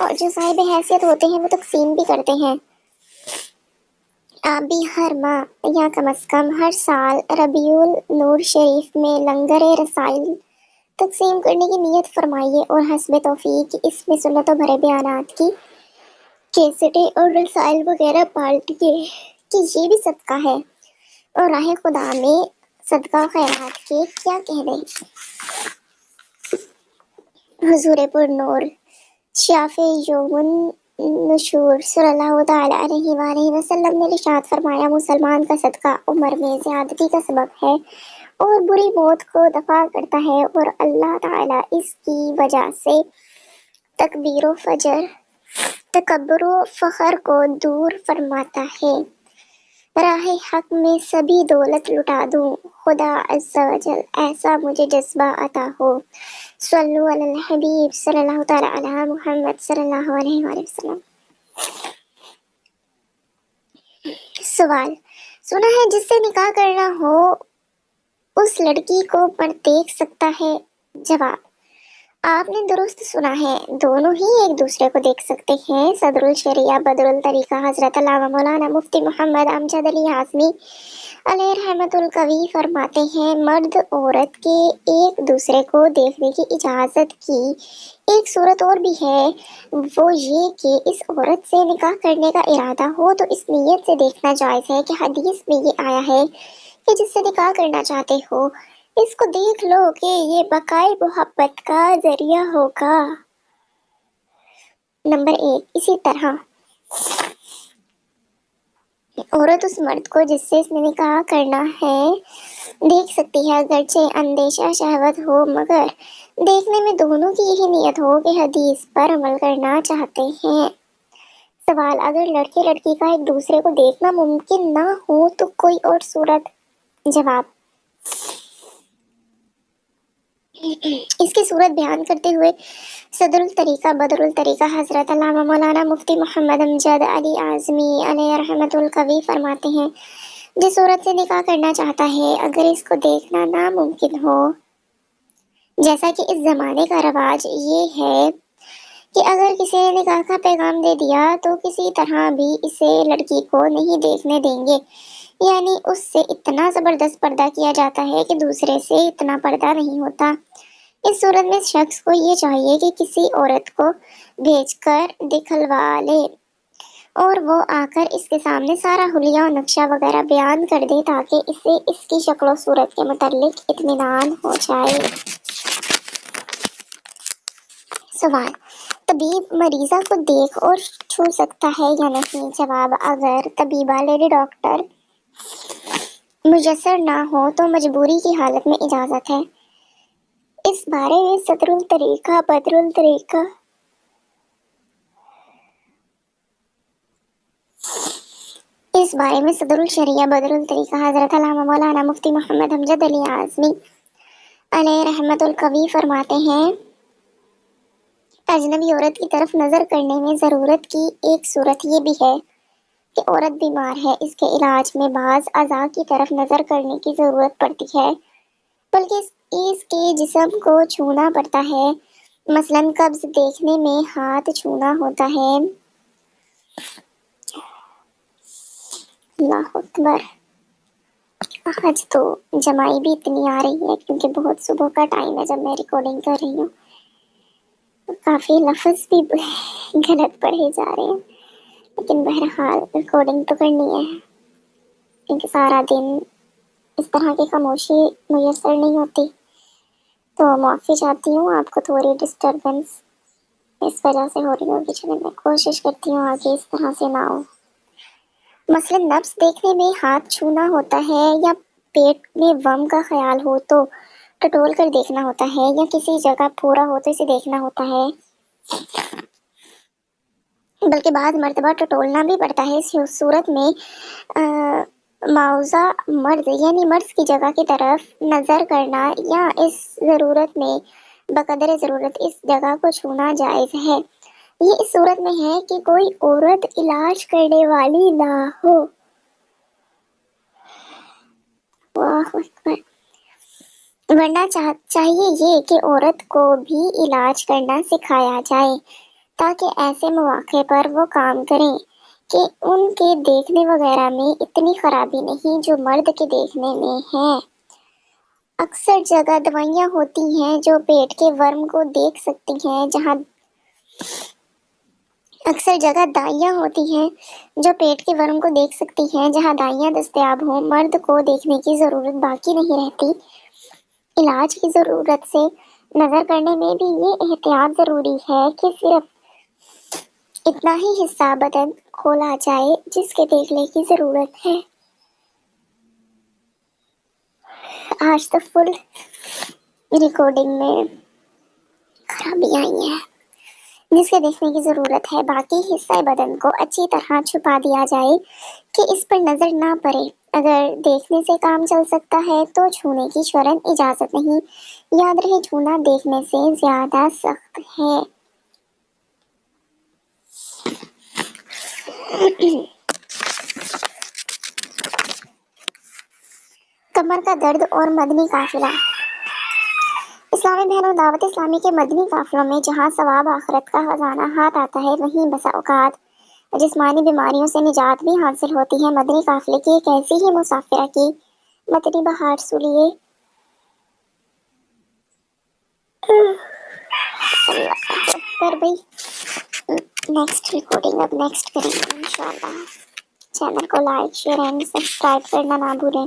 اور جو صاحب حیثیت ہوتے ہیں وہ تقسیم بھی کرتے ہیں۔ آپ بھی ہر ماہ یا کم از کم ہر سال ربیع النور شریف میں لنگر رسائل تقسیم کرنے کی نیت فرمائیے، اور حسب توفیق اس میں سنتوں بھرے بیانات کی کیسٹیں اور رسائل وغیرہ پالٹیے کہ یہ بھی صدقہ ہے، اور راہ خدا میں صدقہ خیرات کے کیا کہنے۔ حضور پر نور شافع یوم النشور صلی اللہ تعالی علیہ وآلہ وسلم نے ارشاد فرمایا، مسلمان کا صدقہ عمر میں زیادتی کا سبب ہے اور بری موت کو دفع کرتا ہے، اور اللہ تعالی اس کی وجہ سے تکبر و فخر کو دور فرماتا ہے۔ راہ حق میں سبھی دولت لٹا دوں، خدا عز و جل ایسا مجھے جذبہ عطا ہو۔ صلو علی الحبیب صلی اللہ تعالی علی محمد صلی اللہ علیہ وآلہ وسلم۔ سوال: سنا ہے جس سے نکاح کرنا ہو اس لڑکی کو مرد دیکھ سکتا ہے؟ جواب: آپ نے درست سنا ہے، دونوں ہی ایک دوسرے کو دیکھ سکتے ہیں۔ صدر الشریعہ بدر الطریقہ حضرت علامہ مولانا مفتی محمد امجد علی اعظمی علیہ رحمت القوی فرماتے ہیں، مرد عورت کے ایک دوسرے کو دیکھنے کی اجازت کی ایک صورت اور بھی ہے، وہ یہ کہ اس عورت سے نکاح کرنے کا ارادہ ہو تو اس نیت سے دیکھنا جائز ہے کہ حدیث میں یہ آیا ہے کہ جس سے نکاح کرنا چاہتے ہو اس کو دیکھ لو کہ یہ بقائے محبت کا ذریعہ ہوگا۔ نمبر 1، اسی طرح عورت اس مرد کو جس سے اس نے نکاح کرنا ہے دیکھ سکتی ہے، اگرچہ اندیشہ شہوت ہو، مگر دیکھنے میں دونوں کی یہی نیت ہو کہ حدیث پر عمل کرنا چاہتے ہیں۔ سوال: اگر لڑکے لڑکی کا ایک دوسرے کو دیکھنا ممکن نہ ہو تو کوئی اور صورت؟ جواب: اس کی صورت بیان کرتے ہوئے صدر الطریقہ بدر الطریقہ حضرت علامہ مولانا مفتی محمد امجد علی اعظمی علیہ رحمت القوی فرماتے ہیں، جس عورت سے نکاح کرنا چاہتا ہے اگر اس کو دیکھنا ناممکن ہو، جیسا کہ اس زمانے کا رواج یہ ہے کہ اگر کسی نے نکاح کا پیغام دے دیا تو کسی طرح بھی اسے لڑکی کو نہیں دیکھنے دیں گے، یعنی اس سے اتنا زبردست پردہ کیا جاتا ہے کہ دوسرے سے اتنا پردہ نہیں ہوتا۔ اس صورت میں شخص کو یہ چاہیے کہ کسی عورت کو بھیج کر دکھلوا لے اور وہ آ کر اس کے سامنے سارا حلیہ و نقشہ وغیرہ بیان کر دے تاکہ اسے اس کی شکل و صورت کے متعلق اطمینان ہو جائے۔ سوال: طبیب مریضہ کو دیکھ اور چھو سکتا ہے یا نہیں؟ جواب: اگر طبیبہ لیڈی ڈاکٹر میسر نہ ہو تو مجبوری کی حالت میں اجازت ہے۔ اس بارے میں صدر الطریقہ بدر الطریقہ صدر الشریعہ بدر الطریقہ حضرت علامہ مولانا مفتی محمد امجد علی اعظمی علیہ رحمت القوی فرماتے ہیں، اجنبی عورت کی طرف نظر کرنے میں ضرورت کی ایک صورت یہ بھی ہے کہ عورت بیمار ہے، اس کے علاج میں بعض اعضاء کی طرف نظر کرنے کی ضرورت پڑتی ہے، بلکہ اس کے جسم کو چھونا پڑتا ہے، مثلاً قبض دیکھنے میں ہاتھ چھونا ہوتا ہے۔ اللہ اکبر! آج تو جمائی بھی اتنی آ رہی ہے کیونکہ بہت صبح کا ٹائم ہے جب میں ریکارڈنگ کر رہی ہوں، کافی لفظ بھی غلط پڑھے جا رہے ہیں، لیکن بہرحال ریکارڈنگ تو کرنی ہے کیونکہ سارا دن اس طرح کی خاموشی میسر نہیں ہوتی، تو معافی چاہتی ہوں، آپ کو تھوڑی ڈسٹربنس اس وجہ سے ہو رہی ہوگی، چلیں میں کوشش کرتی ہوں آگے اس طرح سے نہ ہو۔ مثلاً نبض دیکھنے میں ہاتھ چھونا ہوتا ہے، یا پیٹ میں ورم کا خیال ہو تو ٹٹول کر دیکھنا ہوتا ہے، یا کسی جگہ پھوڑا ہو تو اسے دیکھنا ہوتا ہے، بلکہ بعض مرتبہ ٹٹولنا بھی پڑتا ہے۔ اس صورت میں معوضہ مرض یعنی مرض کی جگہ کی طرف نظر کرنا یا اس ضرورت میں بقدر ضرورت اس جگہ کو چھونا جائز ہے۔ یہ اس صورت میں ہے کہ کوئی عورت علاج کرنے والی نہ ہو۔ واہ اکبر! ورنہ چاہیے یہ کہ عورت کو بھی علاج کرنا سکھایا جائے، تاکہ ایسے مواقع پر وہ کام کریں کہ ان کے دیکھنے وغیرہ میں اتنی خرابی نہیں جو مرد کے دیکھنے میں ہے۔ اکثر جگہ دوائیاں ہوتی ہیں جو پیٹ کے ورم کو دیکھ سکتی ہیں جہاں دائیاں دستیاب ہوں، مرد کو دیکھنے کی ضرورت باقی نہیں رہتی۔ علاج کی ضرورت سے نظر کرنے میں بھی یہ احتیاط ضروری ہے کہ صرف اتنا ہی حصہ بدن کھولا جائے جس کے دیکھنے کی ضرورت ہے۔ آج تو فل ریکارڈنگ میں خرابی آئی ہے جس کے دیکھنے کی ضرورت ہے، باقی حصہ بدن کو اچھی طرح چھپا دیا جائے کہ اس پر نظر نہ پڑے۔ اگر دیکھنے سے کام چل سکتا ہے تو چھونے کی شرعن اجازت نہیں۔ یاد رہے چھونا دیکھنے سے زیادہ سخت ہے۔ کمر کا درد اور مدنی قافلہ۔ اسلامی بہنوں، دعوت اسلامی کے مدنی قافلوں میں جہاں ثواب آخرت کا خزانہ ہاتھ آتا ہے، وہیں بسا اوقات جسمانی بیماریوں سے نجات بھی حاصل ہوتی ہے۔ مدنی قافلے کی ایک ایسی ہی مسافرہ کی مدنی بہار سنیے۔ نیکسٹ ریکارڈنگ اب نیکسٹ کریں گے انشاءاللہ۔ چینل کو لائک، شیئر اینڈ سبسکرائب کرنا نہ بھولیں۔